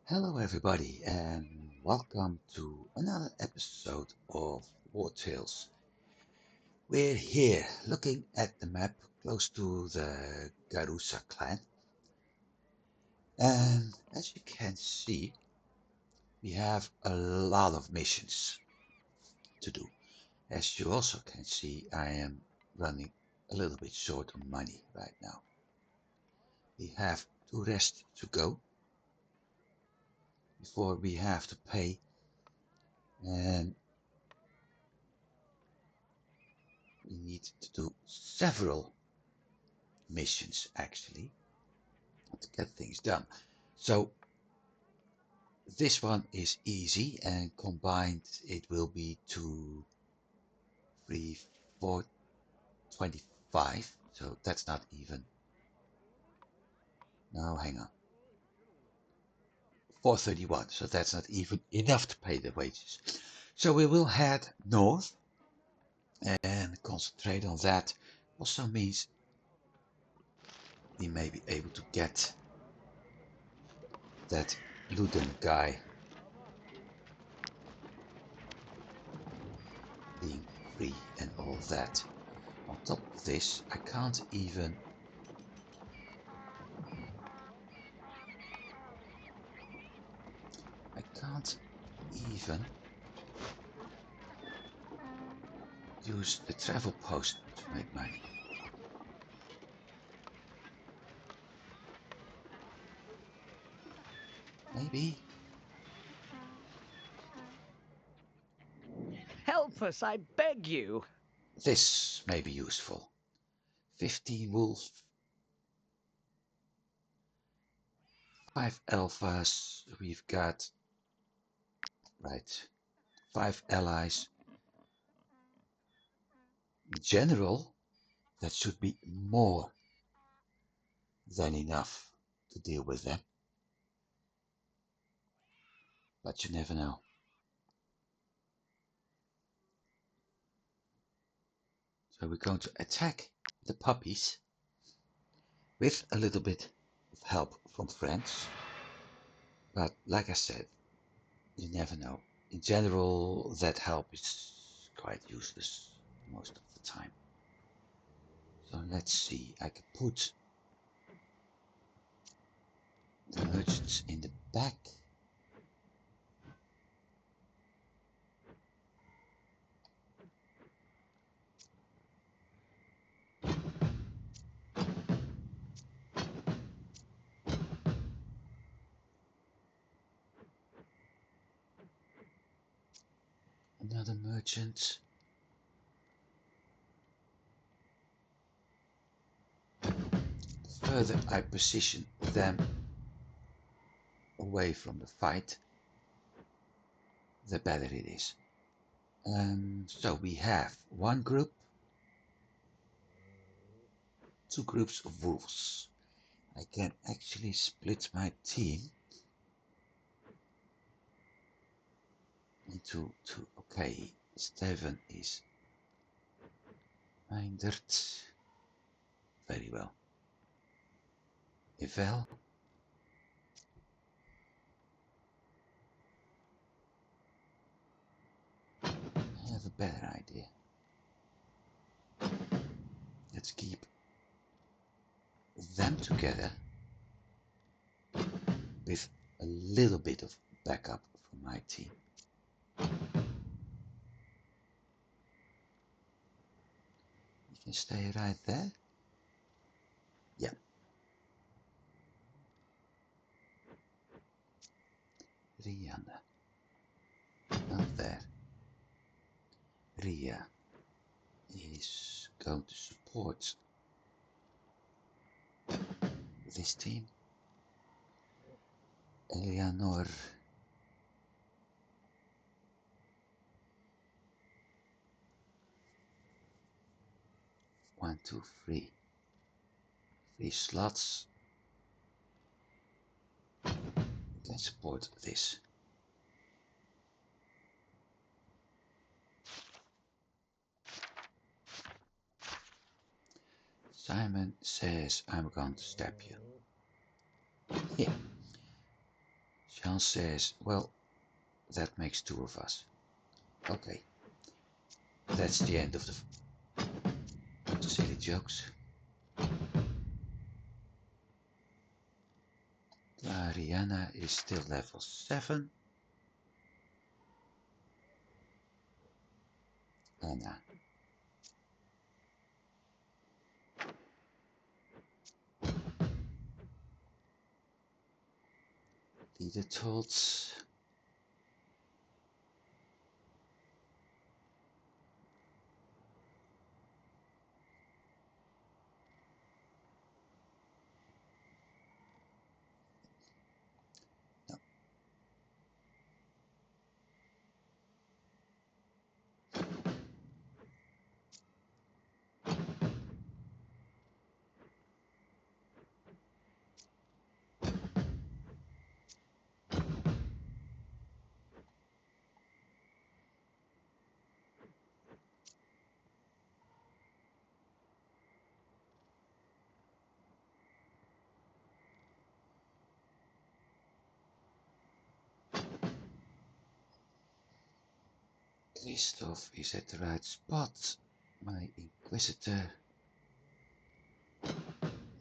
Hello, everybody, and welcome to another episode of Wartales. We're here looking at the map close to the Garusa clan, and as you can see, we have a lot of missions to do. As you also can see, I am running a little bit short on money right now. We have 2 rests to go before we have to pay, and we need to do several missions actually to get things done. So this one is easy, and combined it will be 2, 3, 4, 25. So that's not even. No, hang on. 431. So that's not even enough to pay the wages. So we will head north and concentrate on that. Also means we may be able to get that Luden guy being free and all that. On top of this, I can't even use the travel post to make money. Maybe Help us, I beg you. this may be useful. 15 wolves, 5 alphas, we've got, right, 5 allies. In general, that should be more than enough to deal with them. But you never know. So we're going to attack the puppies with a little bit of help from friends. But like I said, you never know. In general, that help is quite useless most of the time. So let's see, I can put the merchants in the back. Another merchant. The further I position them away from the fight, the better it is. So we have one group, 2 groups of wolves. I can actually split my team into 2. Okay, Steven is minded. Very well. Evel. I have a better idea. Let's keep them together with a little bit of backup from my team. You can stay right there. Yeah. Rihanna. Not there. Ria is going to support this team. Eleanor. 1, 2, 3. 3 slots. We can support this. Simon says I'm going to stab you. Here. Jean says, well, that makes 2 of us. Okay, that's the end of the silly jokes. Ariana is still level 7. Anna. Leader Tolts. No. Christoph is at the right spot. My Inquisitor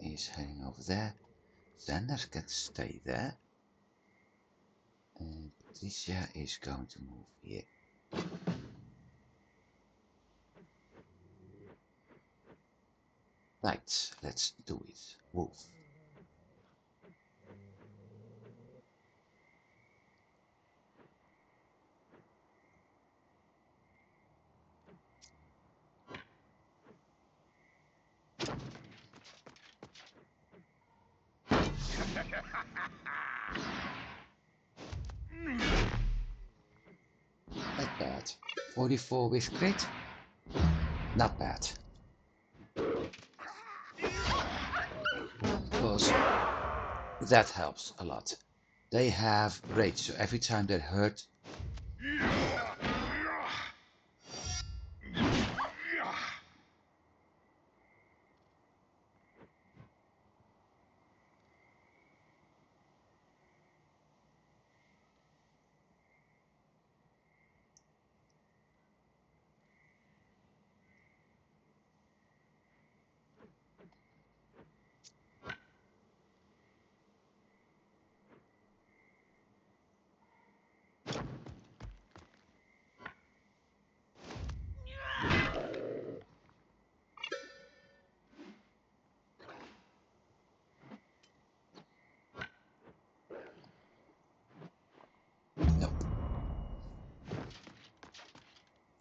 is heading over there. Xander can stay there. And Patricia is going to move here. Right, let's do it. Wolf. Not bad. 44 with crit. Not bad. Because that helps a lot. They have rage, so every time they're hurt, no.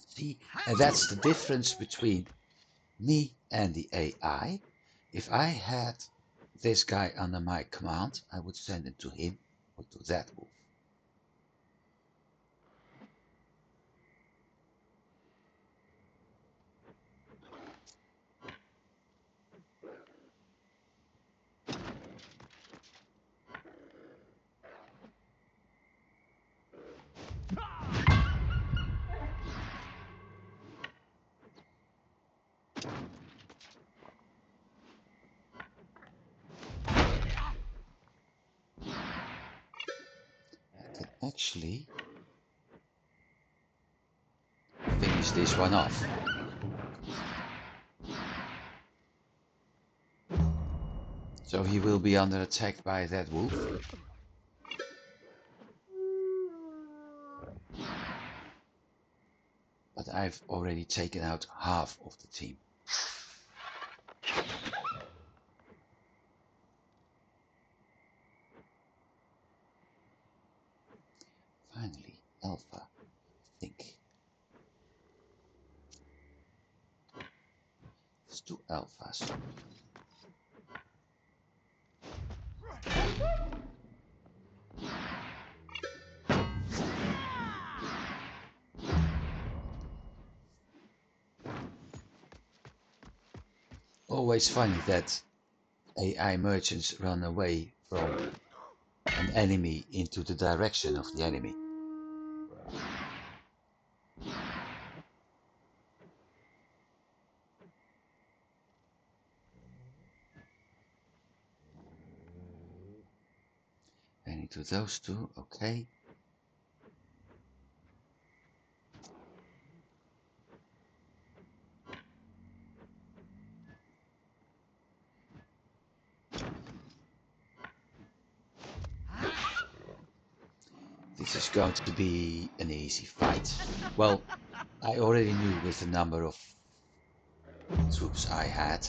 See, and that's the difference between me and the AI. If I had this guy under my command, I would send it to him or to that wolf. I can actually finish this one off. So he will be under attack by that wolf. But I've already taken out half of the team. Finally, Alpha, I think. It's 2 alphas. Always funny that AI merchants run away from an enemy into the direction of the enemy. And it to those two, okay. This is going to be an easy fight. Well, I already knew with the number of troops I had.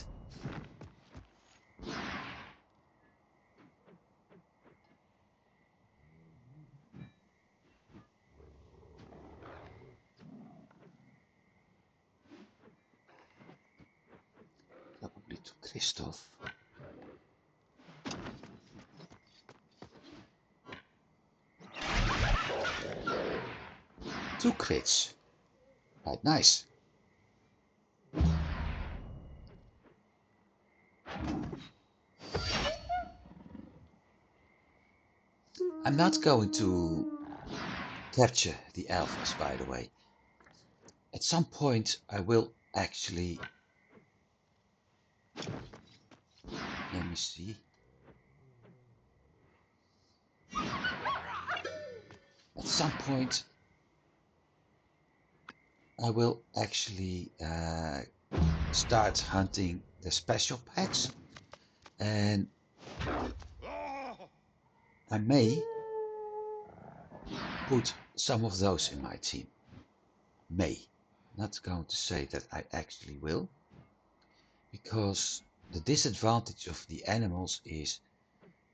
Probably to Christoph. 2 crits. Right, nice. I'm not going to capture the alphas, by the way. At some point I will actually... Let me see. At some point I will actually start hunting the special packs, and I may put some of those in my team. May. Not going to say that I actually will, because the disadvantage of the animals is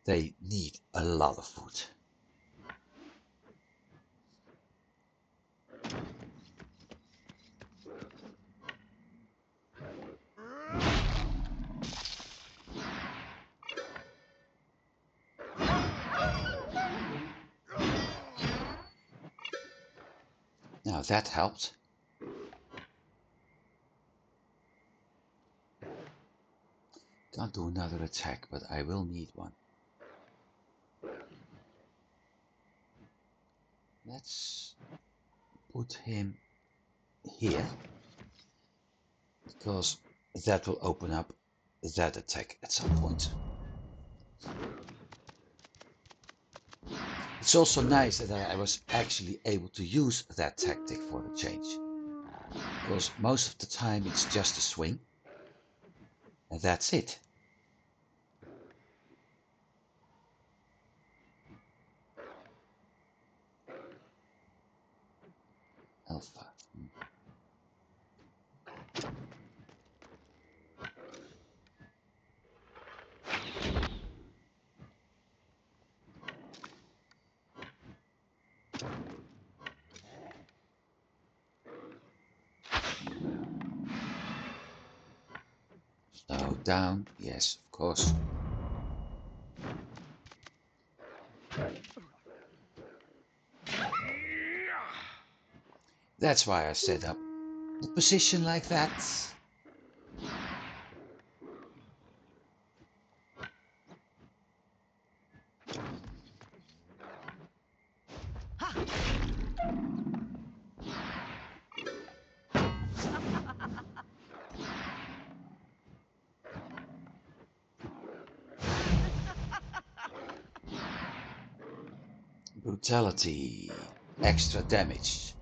they need a lot of food. Now that helped. Can't do another attack, but I will need one. Let's put him here, because that will open up that attack at some point. It's also nice that I was actually able to use that tactic for the change, because most of the time it's just a swing, and that's it. Alpha. Slow down, yes, of course. That's why I set up the position like that. Brutality, extra damage.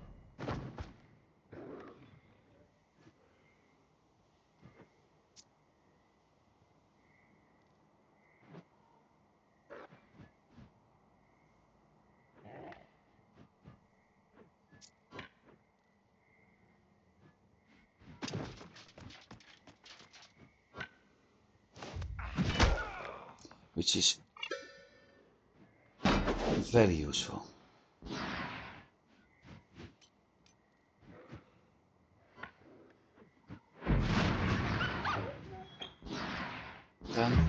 Which is very useful. Done.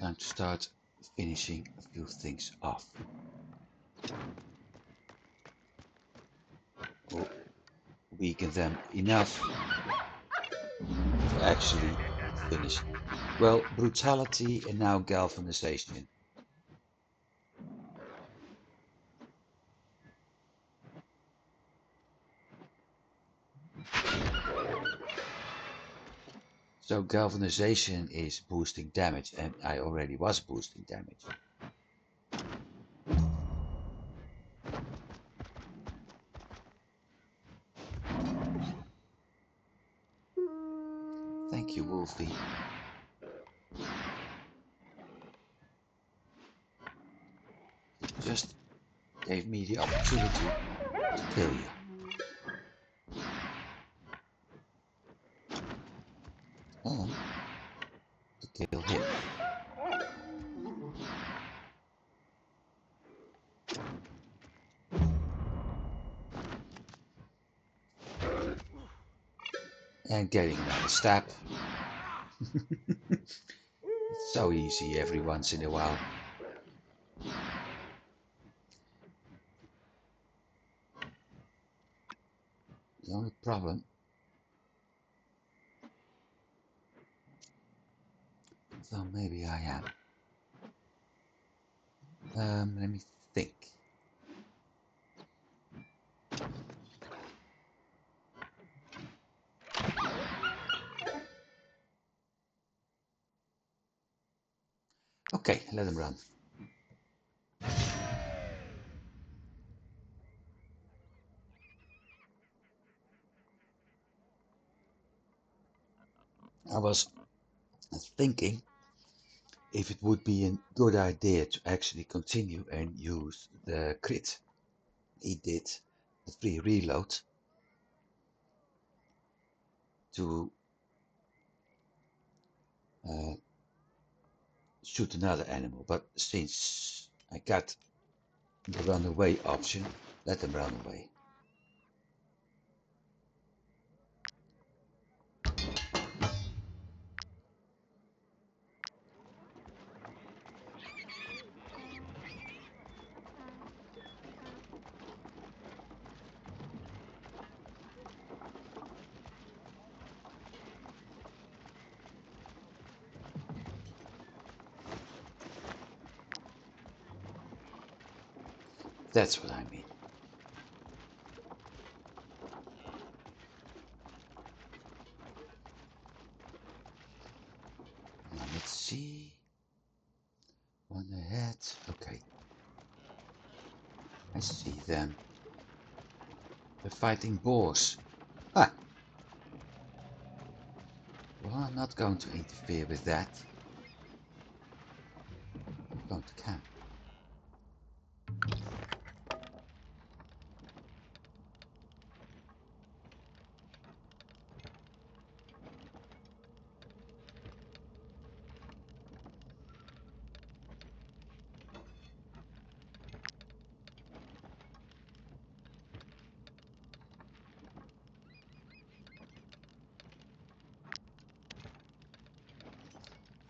Time to start finishing a few things off. Or weaken them enough to actually finish Well, brutality and now galvanization. So galvanization is boosting damage, and I already was boosting damage. Thank you, Wolfie. Just gave me the opportunity to kill you. And to kill him. And getting another stab. It's so easy every once in a while. The only problem, so maybe I am. Let me think. Okay, let him run. I was thinking if it would be a good idea to actually continue and use the crit he did, the free reload, to uh, shoot another animal. But since I got the run away option, let them run away. That's what I mean. Now let's see. One ahead. Okay. I see them. They're fighting boars. Ah! Well, I'm not going to interfere with that. I'm going to camp.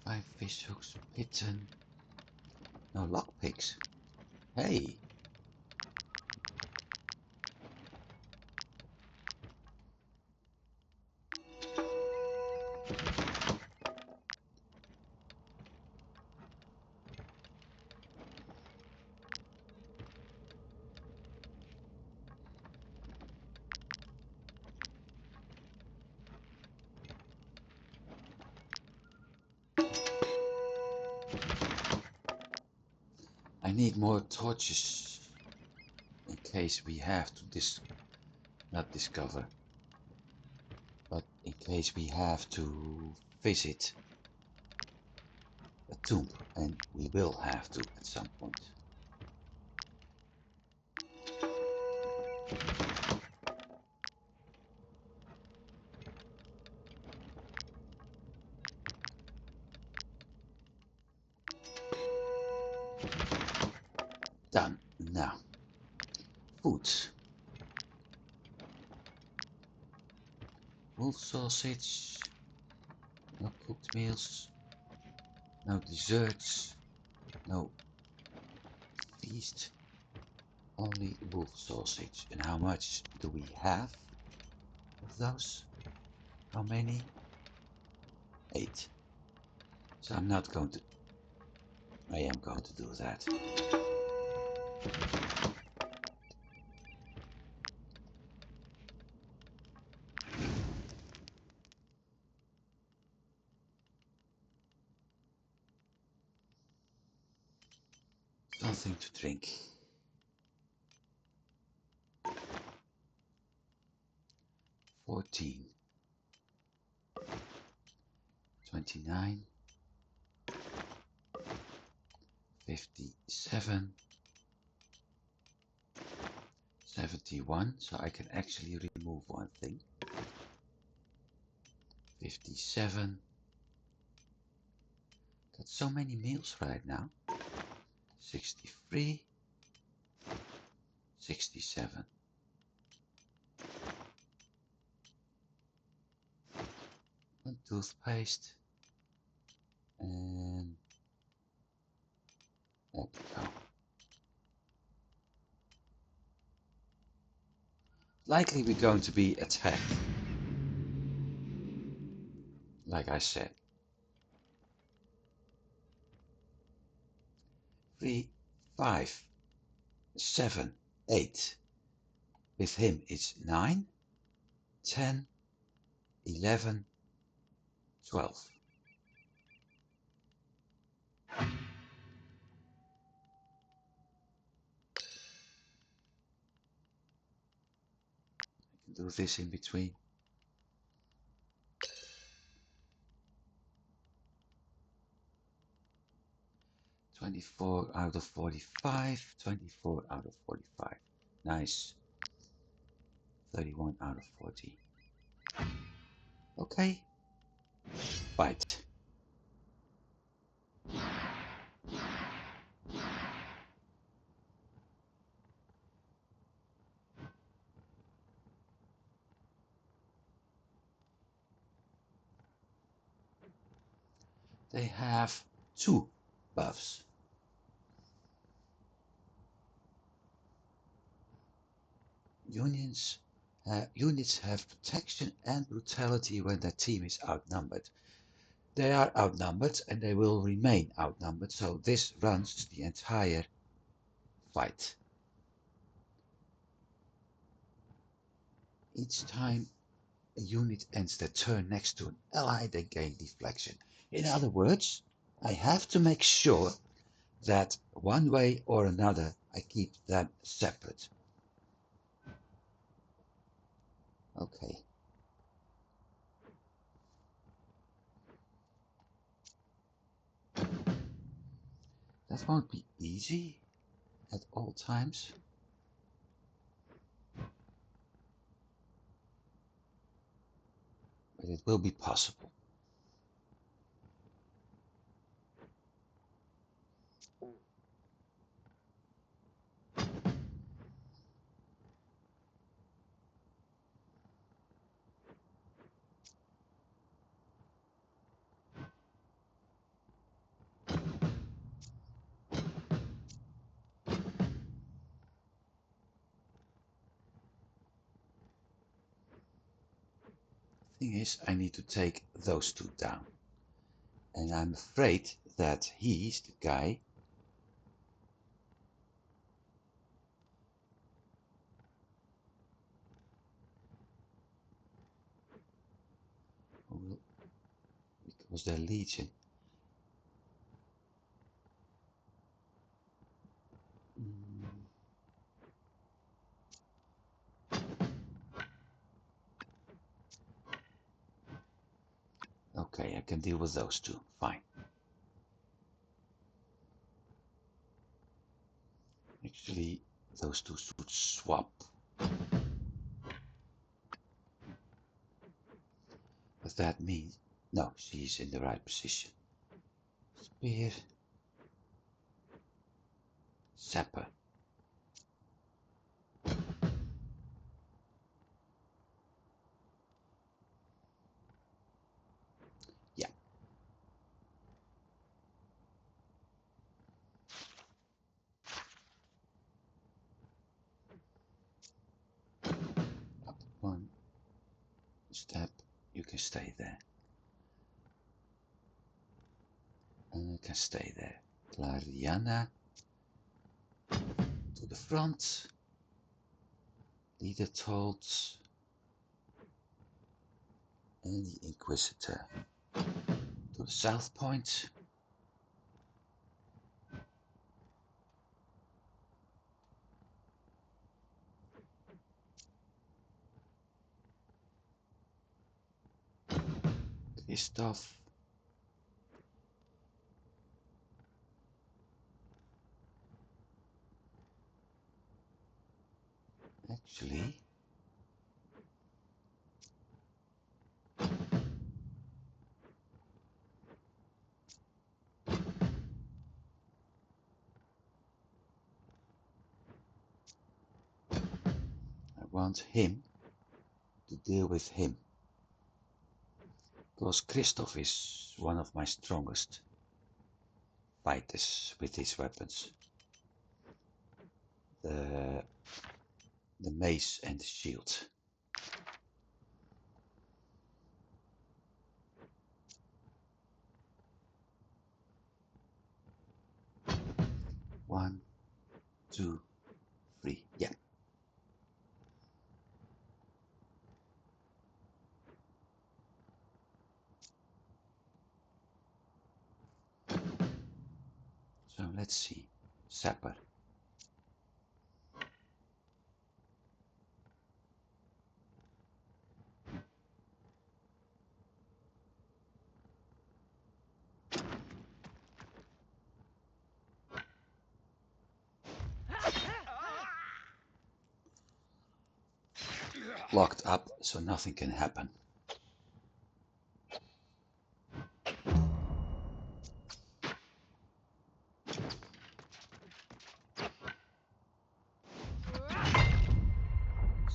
Five fish hooks, bitten. No lockpicks. Hey! I need more torches in case we have to not discover, but in case we have to visit a tomb, and we will have to at some point. Done. Now, food. Wolf sausage. No cooked meals. No desserts. No feast. Only wolf sausage. And how much do we have of those? How many? 8. So I'm not going to... I am going to do that. Something to drink. 14. 29. 57. 71. So I can actually remove one thing. 57. Got so many meals right now. 63. 67. One toothpaste. And there we go. Likely we're going to be attacked. Like I said. 3, 5, 7, 8. With him it's 9, 10, 11, 12. I can do this in between. 24 out of 45, 24 out of 45. Nice. 31 out of 40. Okay. Fight. They have 2 buffs. Units have protection and brutality when their team is outnumbered. They are outnumbered and they will remain outnumbered, so this runs the entire fight. Each time a unit ends their turn next to an ally, they gain deflection. In other words, I have to make sure that one way or another I keep them separate. Okay. That won't be easy at all times. But it will be possible. Thing is, I need to take those 2 down. And I'm afraid that he's the guy who will, because they're Legion. Okay, I can deal with those 2. Fine. Actually, those 2 should swap. But that means... No, she's in the right position. Spear. Sapper. Yeah. Up 1 step. You can stay there. And I can stay there. Clariana to the front. Leader Tolts. And the Inquisitor to the south point. Christoph. Actually, I want him to deal with him. Because Christoph is one of my strongest fighters with his weapons. The mace and the shield. One, two, three. Yeah. So let's see. Sapper. Locked up so nothing can happen.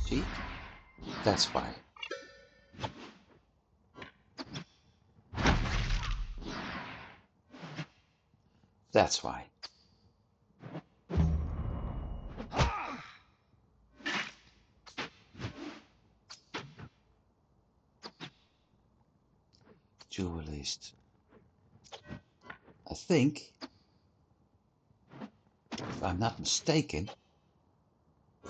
See? That's why. That's why. Duelist. I think, if I'm not mistaken,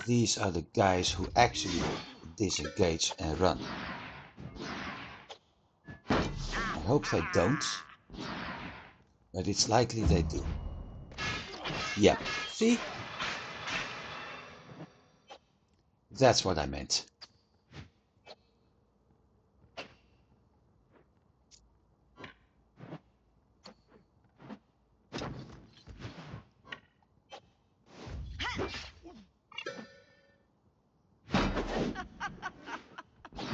these are the guys who actually disengage and run. I hope they don't, but it's likely they do. Yeah, see? That's what I meant.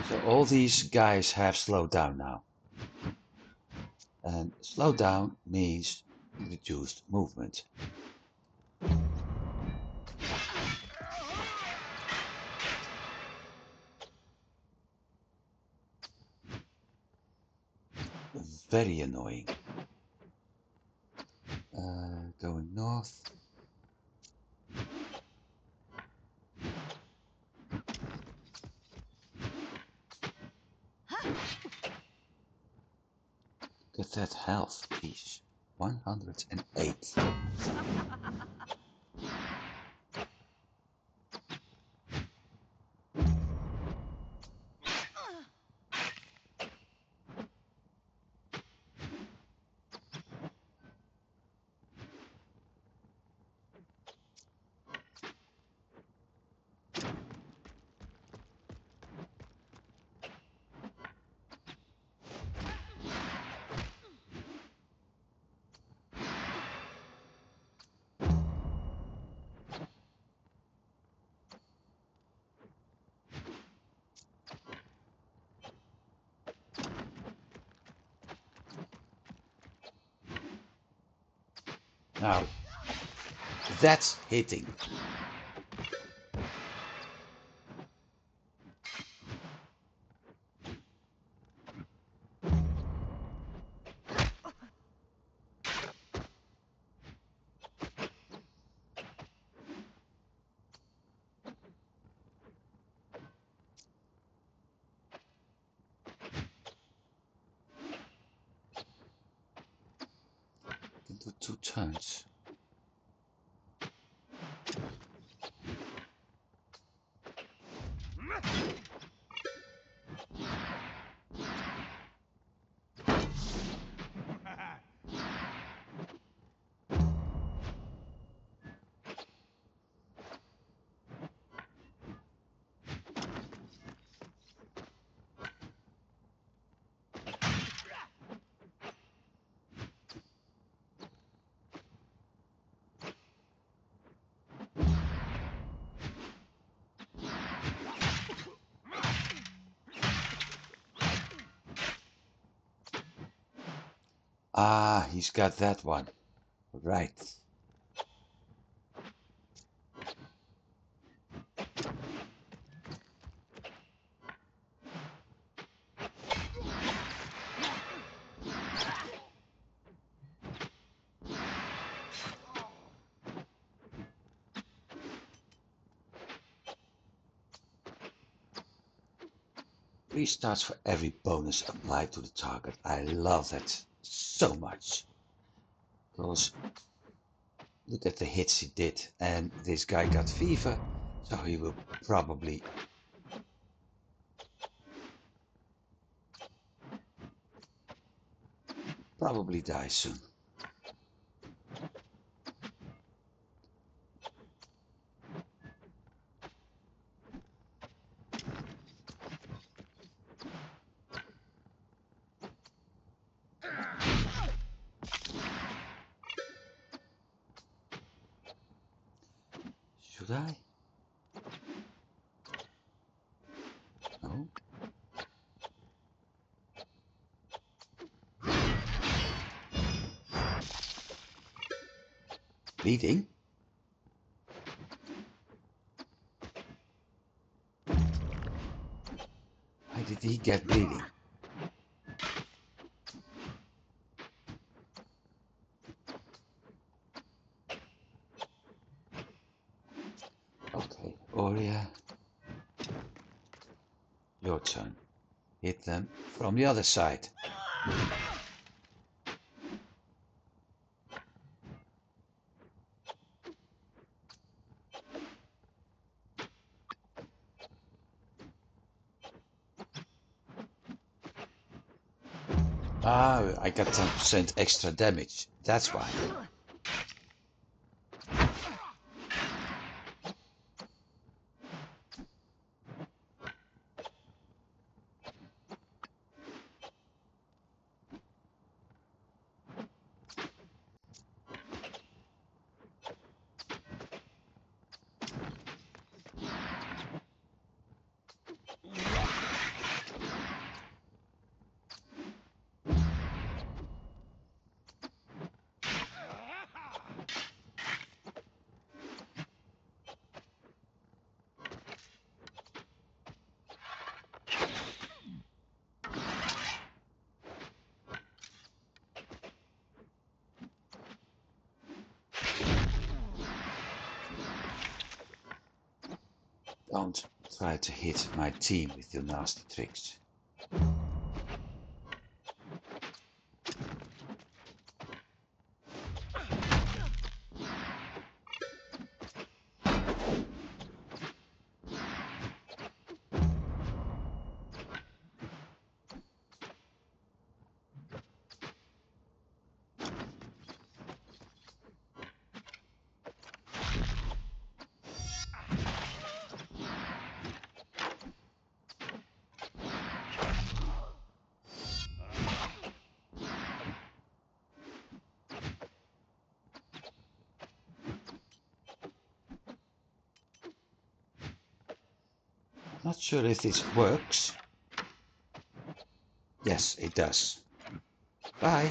So all these guys have slowed down now. And slow down means reduced movement. Very annoying. Going north. Get that health, please. 108. Now, that's hitting. do 2 turns. Ah, he's got that one. Right. Restarts for every bonus applied to the target. I love that so much. Because look at the hits he did. And this guy got fever, so he will probably die soon. Should I? No. Bleeding? Why did he get bleeding? Okay, Oria, your turn. Hit them from the other side. Ah, I got 10% extra damage. That's why. Don't try to hit my team with your nasty tricks. Not sure if this works. Yes, it does. Bye.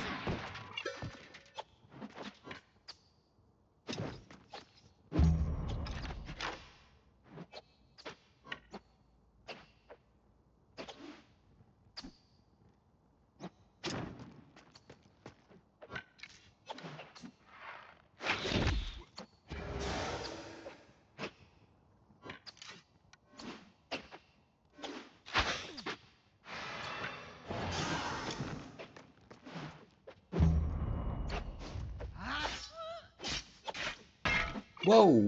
Whoa!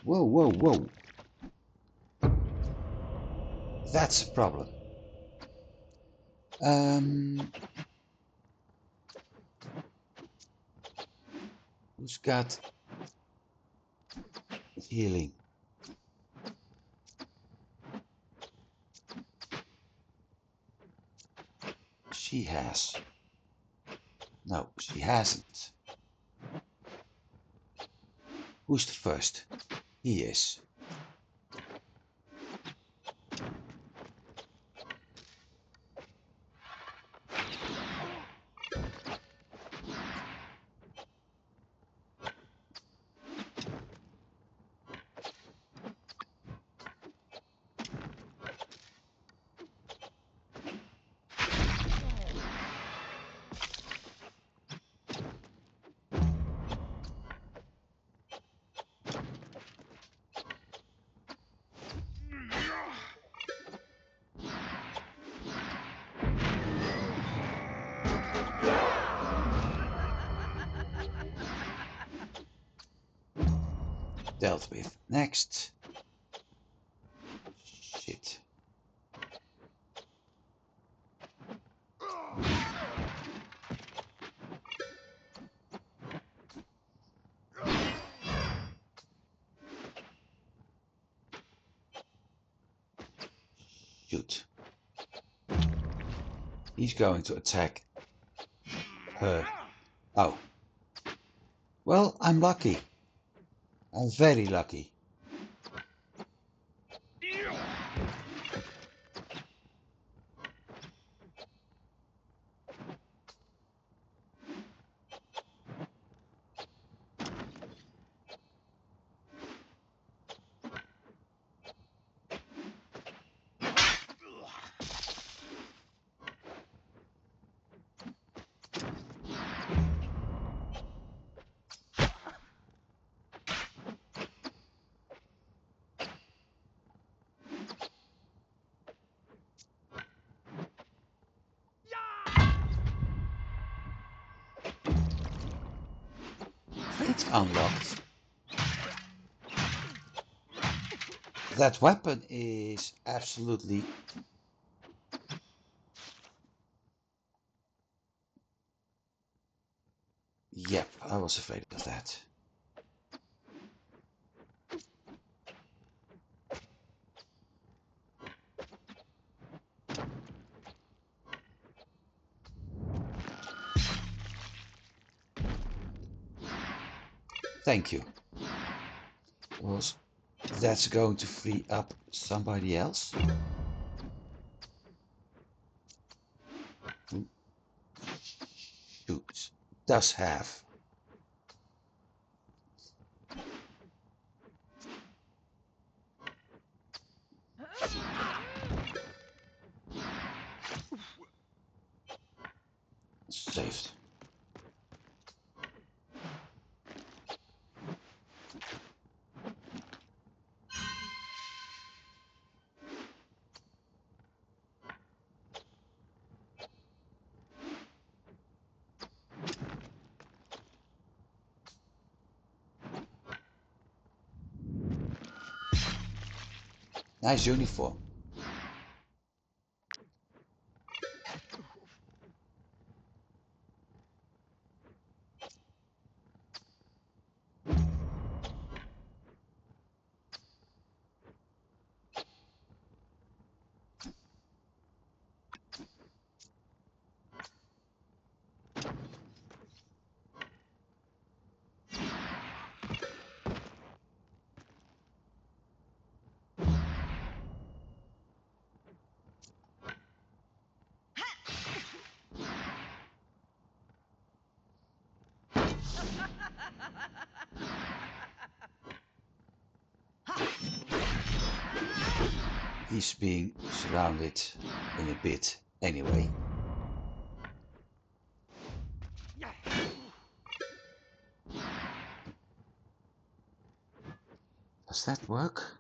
Whoa, whoa, whoa. That's a problem. Who's got healing? She has. No, she hasn't. Who's the first? He is. Dealt with. Next. Shit. Shoot. He's going to attack her. Oh. Well, I'm lucky. I'm very lucky. It's unlocked. That weapon is absolutely... Yep, I was afraid of that. Thank you. Was that's going to free up somebody else? Who shoots? Does have. Saved. Nice uniform. He's being surrounded in a bit anyway. Does that work?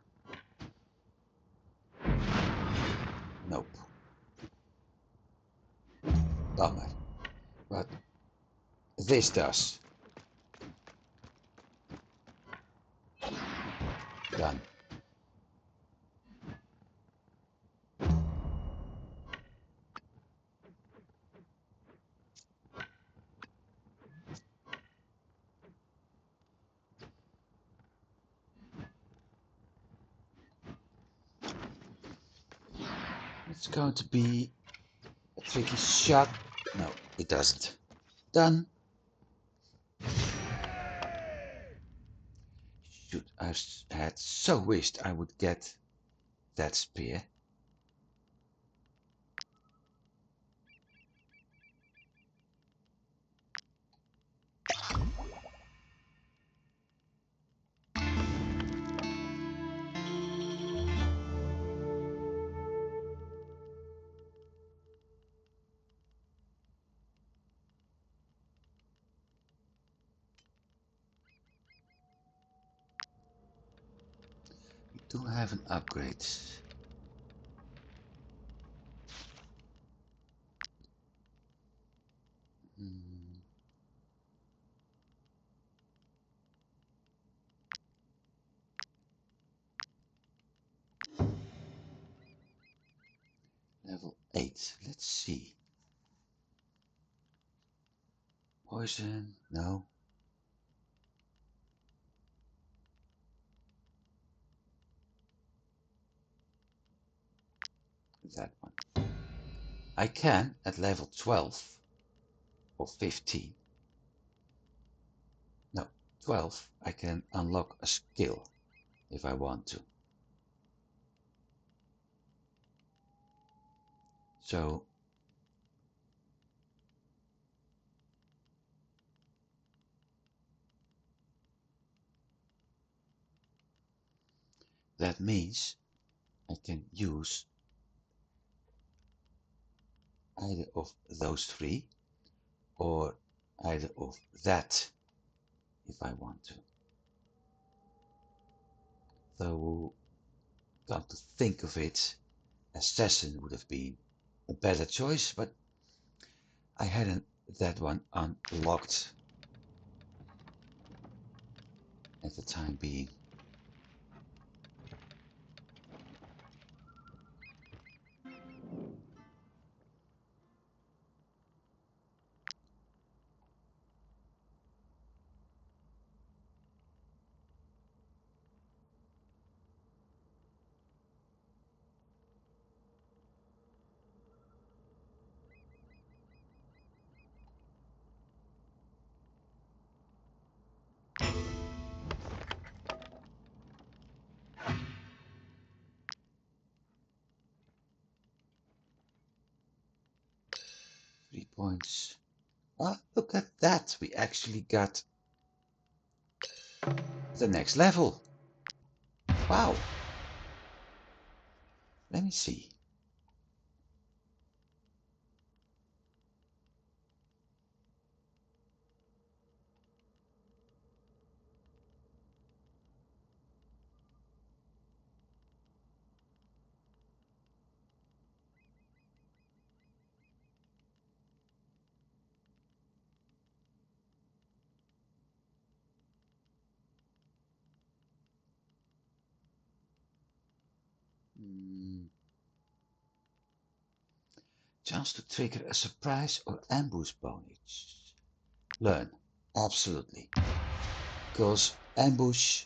Nope. Bummer. But this does. Done. It's going to be a tricky shot. No, it doesn't. Done. Should I had so wished I would get that spear. We do have an upgrade. Hmm. Level 8. Let's see. Poison. No. That one. I can at level 12 or 15. No, 12. I can unlock a skill if I want to. So that means I can use either of those three or either of that if I want to. Though, come to think of it, assassin would have been a better choice, but I hadn't that one unlocked at the time being. £3. Ah, look at that. We actually got the next level. Wow. Let me see. Chance to trigger a surprise or ambush bonus. Learn. Absolutely. Because ambush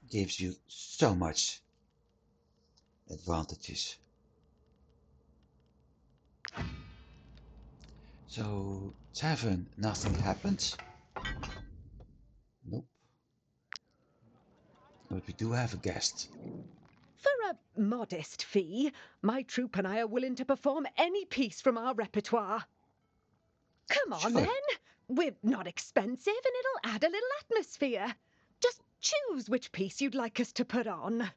gives you so much advantages. So, tavern, nothing happened. Nope. But we do have a guest. For a modest fee, my troupe and I are willing to perform any piece from our repertoire. Come on, Sure. then. We're not expensive and it'll add a little atmosphere. Just choose which piece you'd like us to put on.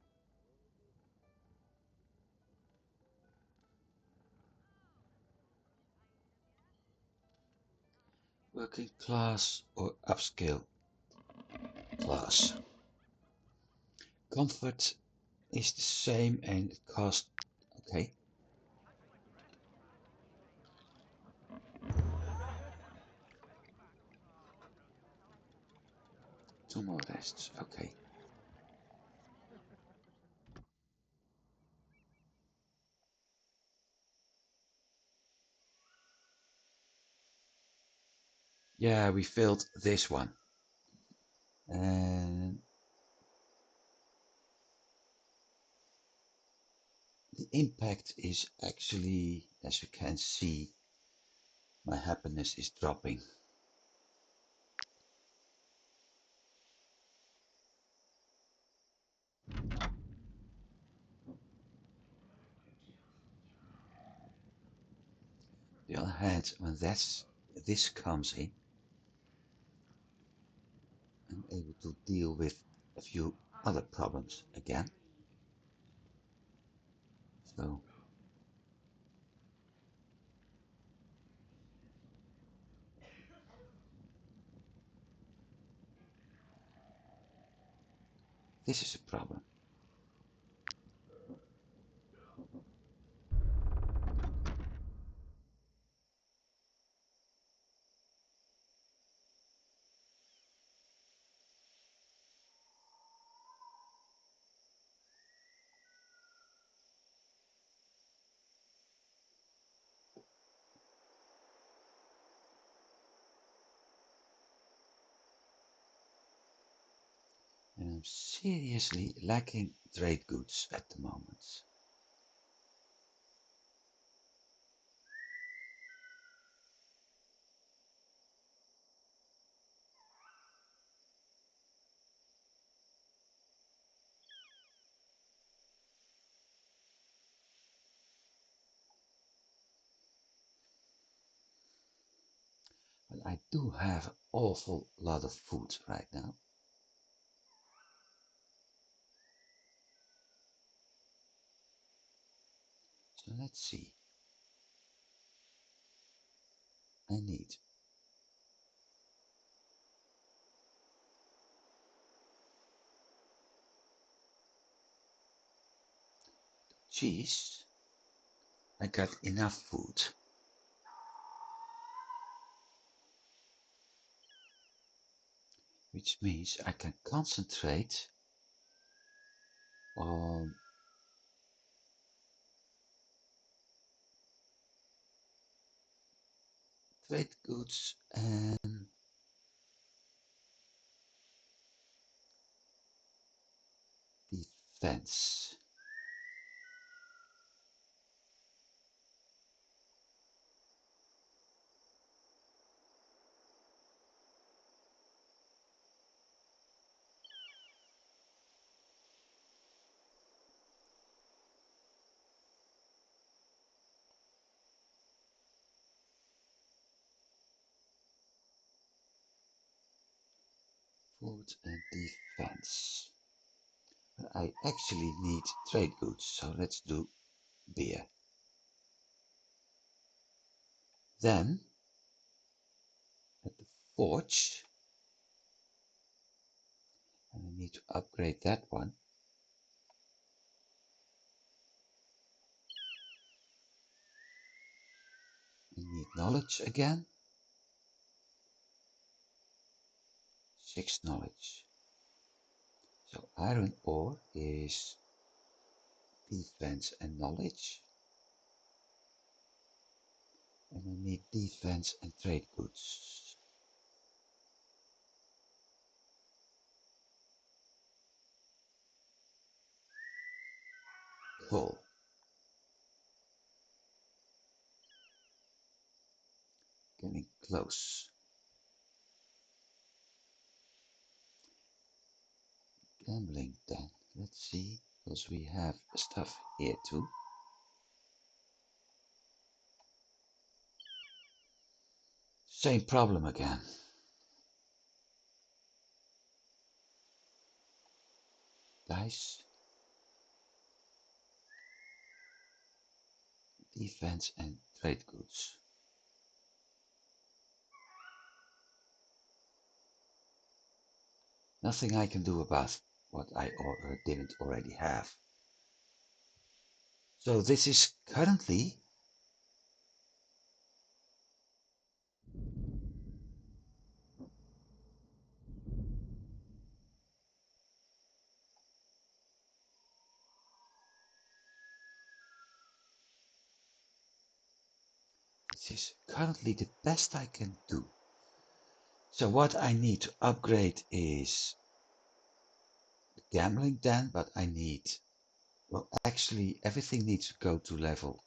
Working class or upscale class. Comfort is the same and it costs. Okay. 2 more rests, okay. Yeah, we failed this one. And the impact is actually, as you can see, my happiness is dropping. On the other hand, when this comes in, I'm able to deal with a few other problems again. So this is a problem. And I'm seriously lacking trade goods at the moment. But I do have an awful lot of food right now. So let's see. I need cheese. I got enough food, which means I can concentrate on trade goods and defense. Food and defense. But I actually need trade goods, so let's do beer. Then at the forge, and I need to upgrade that one. I need knowledge again. 6 knowledge. So iron ore is defense and knowledge. And I need defense and trade goods. Cool. Getting close. Gambling then. Let's see, because we have stuff here too. Same problem again. Guys. Defense and trade goods. Nothing I can do about what I didn't already have. So this is currently This is currently the best I can do. So what I need to upgrade is the gambling den, but I need, well, actually everything needs to go to level.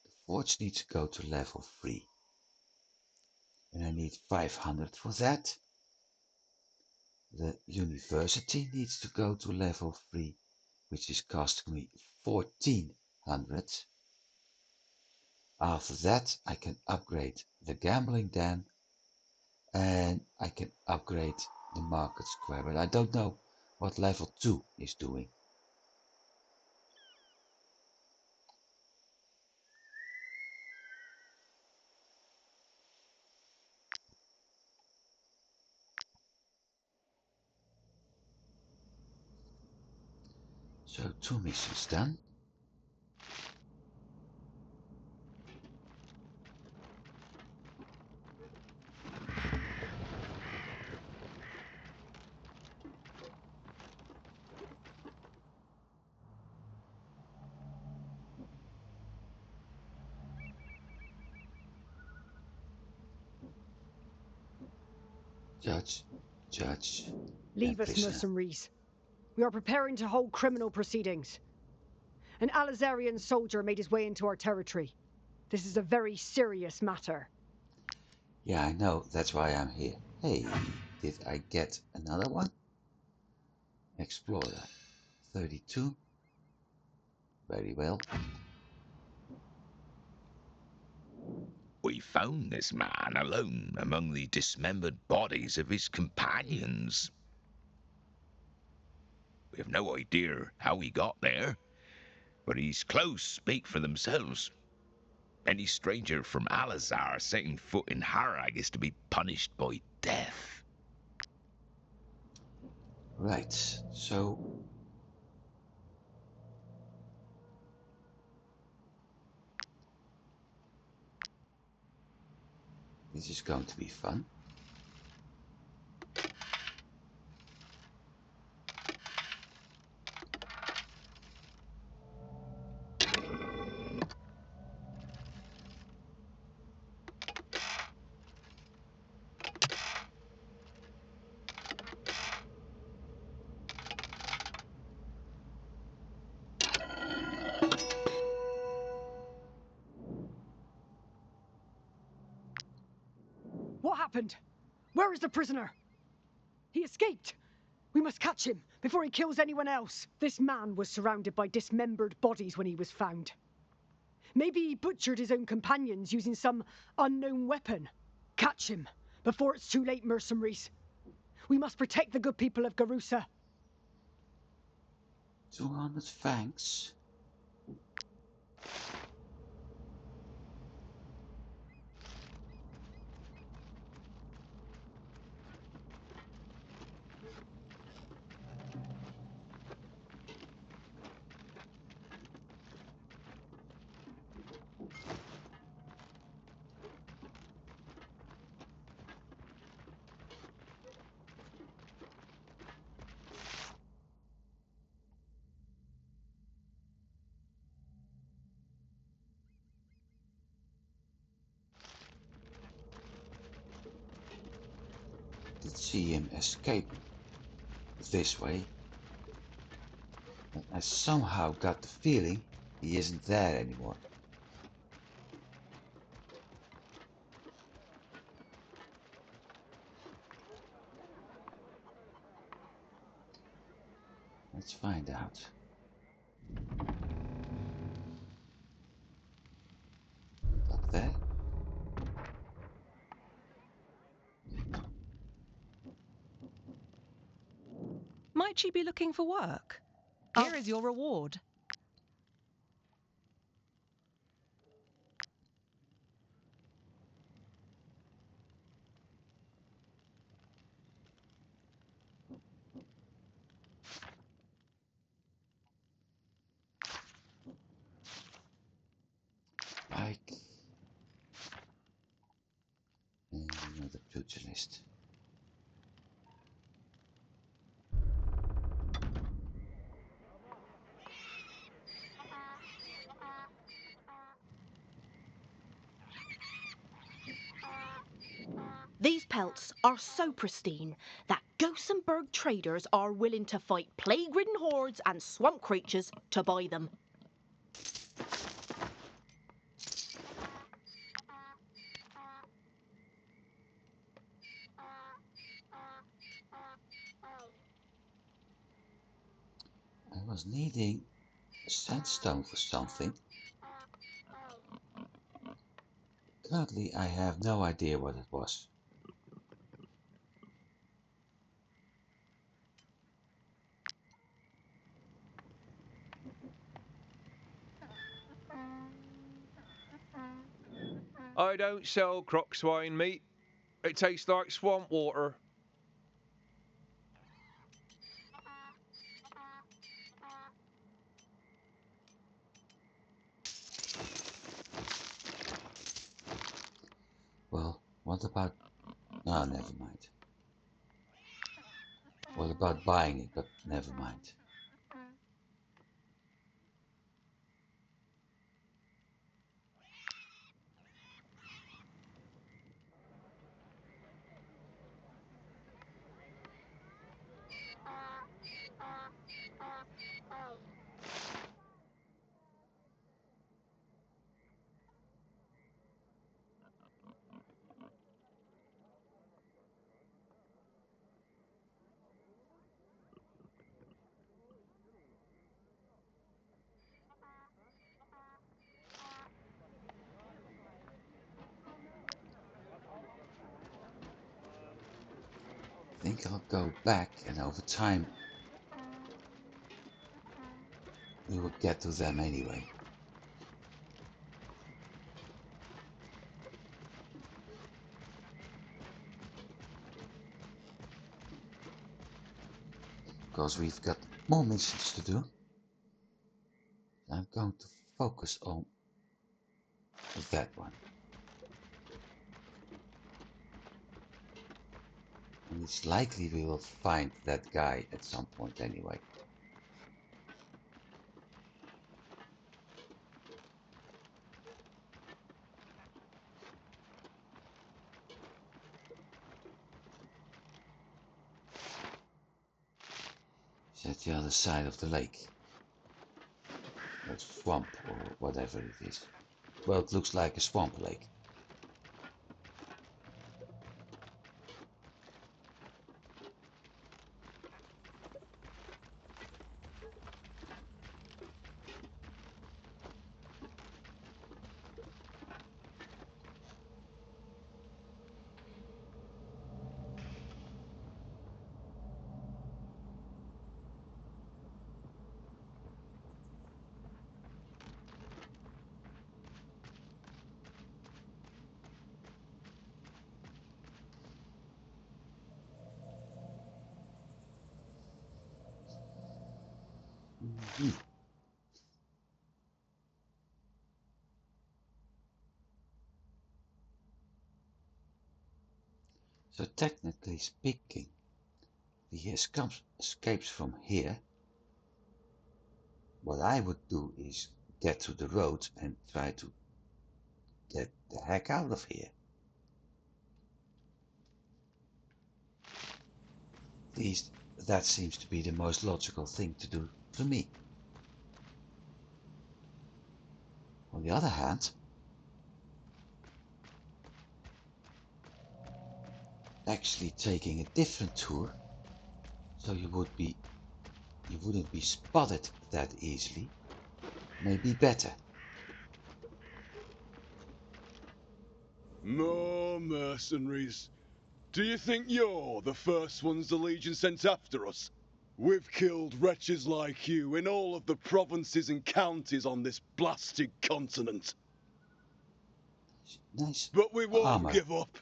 The forge needs to go to level 3. And I need 500 for that. The university needs to go to level 3, which is costing me 1400. After that, I can upgrade the gambling den and I can upgrade the market square, but I don't know what level 2 is doing. So 2 missions done. Judge, judge, Leave and us, prisoner. mercenaries. We are preparing to hold criminal proceedings. An Alizarian soldier made his way into our territory. This is a very serious matter. Yeah, I know, that's why I'm here. Hey, did I get another one? Explorer, 32. Very well. We found this man alone among the dismembered bodies of his companions. We have no idea how he got there, but his clothes speak for themselves. Any stranger from Alazar setting foot in Harag is to be punished by death. Right, so this is going to be fun. What happened? Where is the prisoner? He escaped! We must catch him before he kills anyone else. This man was surrounded by dismembered bodies when he was found. Maybe he butchered his own companions using some unknown weapon. Catch him before it's too late, mercenaries. We must protect the good people of Garusa. 200 fangs. Did see him escape this way, but I somehow got the feeling he isn't there anymore. Let's find out. Up there? Might you be looking for work? Here is your reward. Pike. And another pugilist. These pelts are so pristine that Gossenberg traders are willing to fight plague-ridden hordes and swamp creatures to buy them. I was needing sandstone for something. Currently, I have no idea what it was. I don't sell croc swine meat. It tastes like swamp water. Well, what about... Oh, never mind. What about buying it, but never mind. I think I'll go back, and over time we will get to them anyway. Because we've got more missions to do. I'm going to focus on that one. And it's likely we will find that guy at some point anyway. It's at the other side of the lake. Or swamp, or whatever it is. Well, it looks like a swamp lake. So technically speaking, he escapes from here. What I would do is get to the road and try to get the heck out of here. At least that seems to be the most logical thing to do to me. On the other hand, actually taking a different tour, so you wouldn't be spotted that easily, may be better. More mercenaries. Do you think you're the first ones the Legion sent after us? We've killed wretches like you in all of the provinces and counties on this blasted continent. Nice But we won't armor. give up.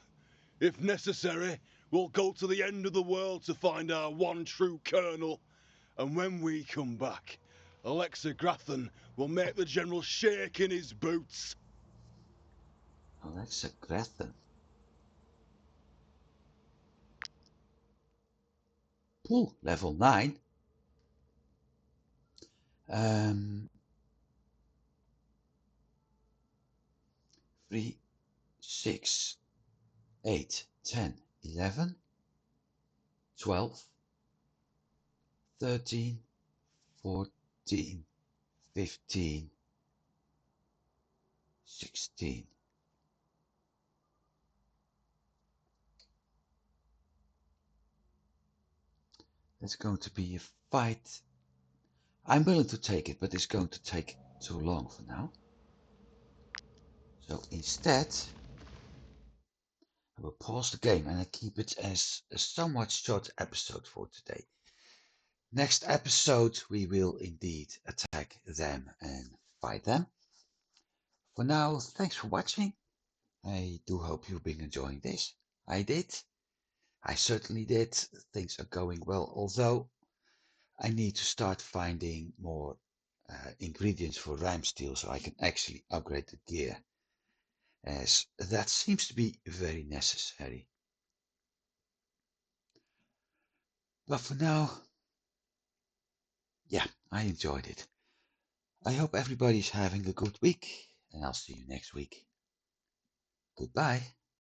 If necessary, we'll go to the end of the world to find our one true colonel. And when we come back, Alexa Grathan will make the general shake in his boots. Alexa Grathan. Ooh, level 9. 3, 6, 8, 10, 11, 12, 13, 14, 15, 16. That's going to be a fight. I'm willing to take it, but it's going to take too long for now. So instead, I will pause the game and I keep it as a somewhat short episode for today. Next episode, we will indeed attack them and fight them. For now, thanks for watching. I do hope you've been enjoying this. I did. I certainly did. Things are going well, although I need to start finding more ingredients for rhyme steel so I can actually upgrade the gear, as that seems to be very necessary. But for now, yeah, I enjoyed it. I hope everybody's having a good week, and I'll see you next week. Goodbye.